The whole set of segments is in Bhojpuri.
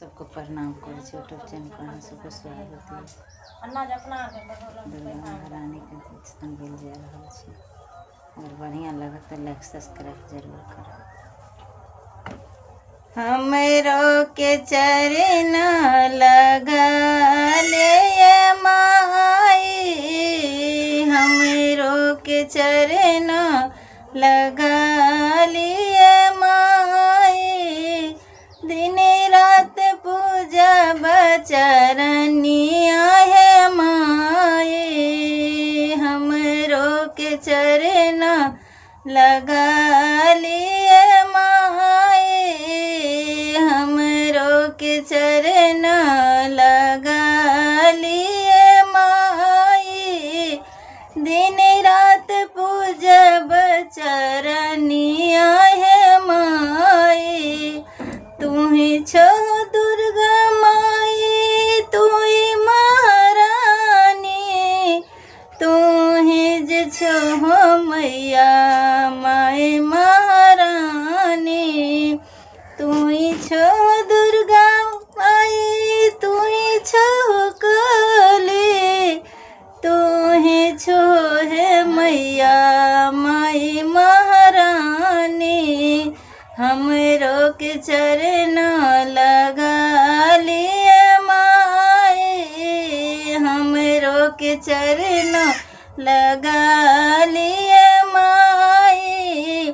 सबको प्रणाम करे यूट्यूब चैनल पर सबको स्वागत है। दुर्गा महारानी के दर्शन भेल जा रहा है। अगर बढ़िया लगे तो लाइक सब्सक्राइब जरूर करो। हमरो के चरण लगा ले माई, हमरो के चरण लगा लिए माई, दिन रात पूजा बचरनिया है माई, हमरो के चरण लगा लिए माई, हमरो के चरण लगा लिए माई, दिन रात पूजब चरनिया है माई, तू ही छो दुर्गा माई, तू ही महारानी, तू ही जे छो मैया माई महारानी, तू ही छो दुर्गा माई, तू ही छो काली, तू ही छो है मैया माई महारानी, हमरो के चरण लगा लिए माई, हमरो के चरण लगा लिए माई,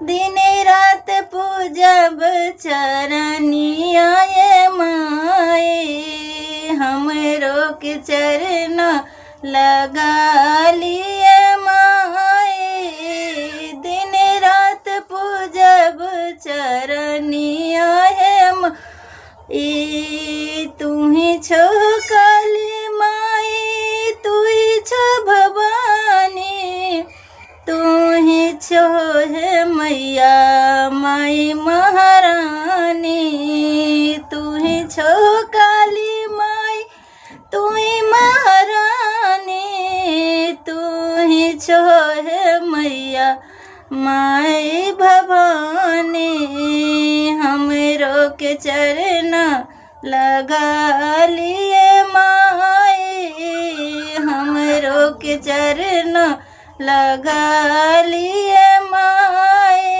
दिन रात पूजब चरनिया ये माई, हमरो के चरण लगा लिए माई, दिन रात पूजब चरनिया है माई, तू ही छो काली माई, तू ही छो भवानी, तू ही छो है मैया माई महारानी, तू ही छो काली माई, तू ही महारानी, तू ही छो है मैया माई भवानी, हमरो के चरण लगा लिए माई, हमरो के चरण लगा लिए माई,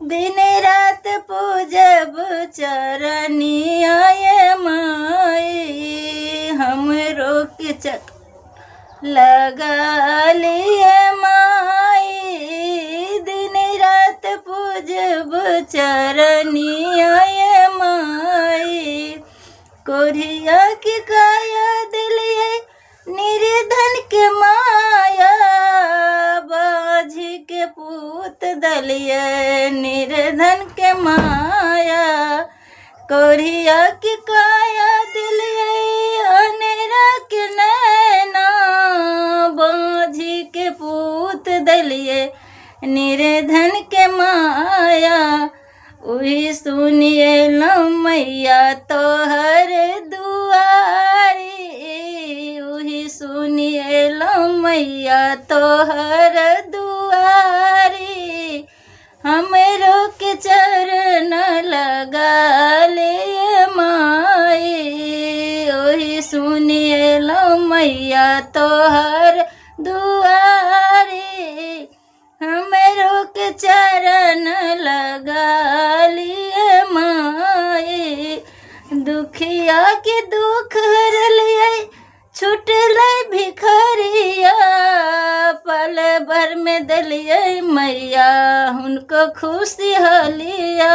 दिन रात पूजब चरनिया ये माई, हमरो के चरण लगा लिए माई, दिन रात पूजब चरनिया ये माई, कोरिया की काया दिलिए निर्धन के माया, बाझी के पूत दलिए निर्धन के माया, कोरिया की काया दिलिए अनेरा के नैना, बाझी के पूत दलिए निर्धन के माया, उही सुनिए लो मैया तोहर दुआरी, उही सुनिए लो मैया तोहर दुआरी, हमरो के चरण लगा ले माई, उही सुनिए लो मैया तोहर दुआरी, हमरो के चरण लगा लिए माई, दुखिया के दुख हर लिए छुटले भिखरिया, पल भर में दलिए मैया उनको खुशी हलिया,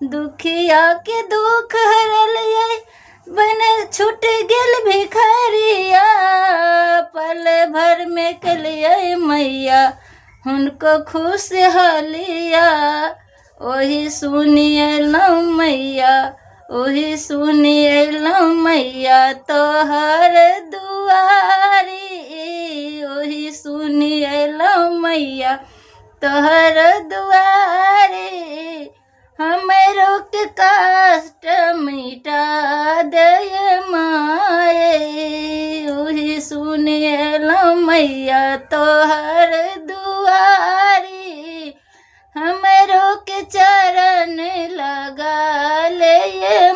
दुखिया के दुख हर लिए बन छूट गेल भिखरिया, पल भर में कलिए मैया उनको खुश हलिया, ओही सुनिए लो मैया, ओही सुनिए लो मैया तोहर दुआरी, ओही सुनिए लो मैया तोहर दुआरी, हमरो के कष्ट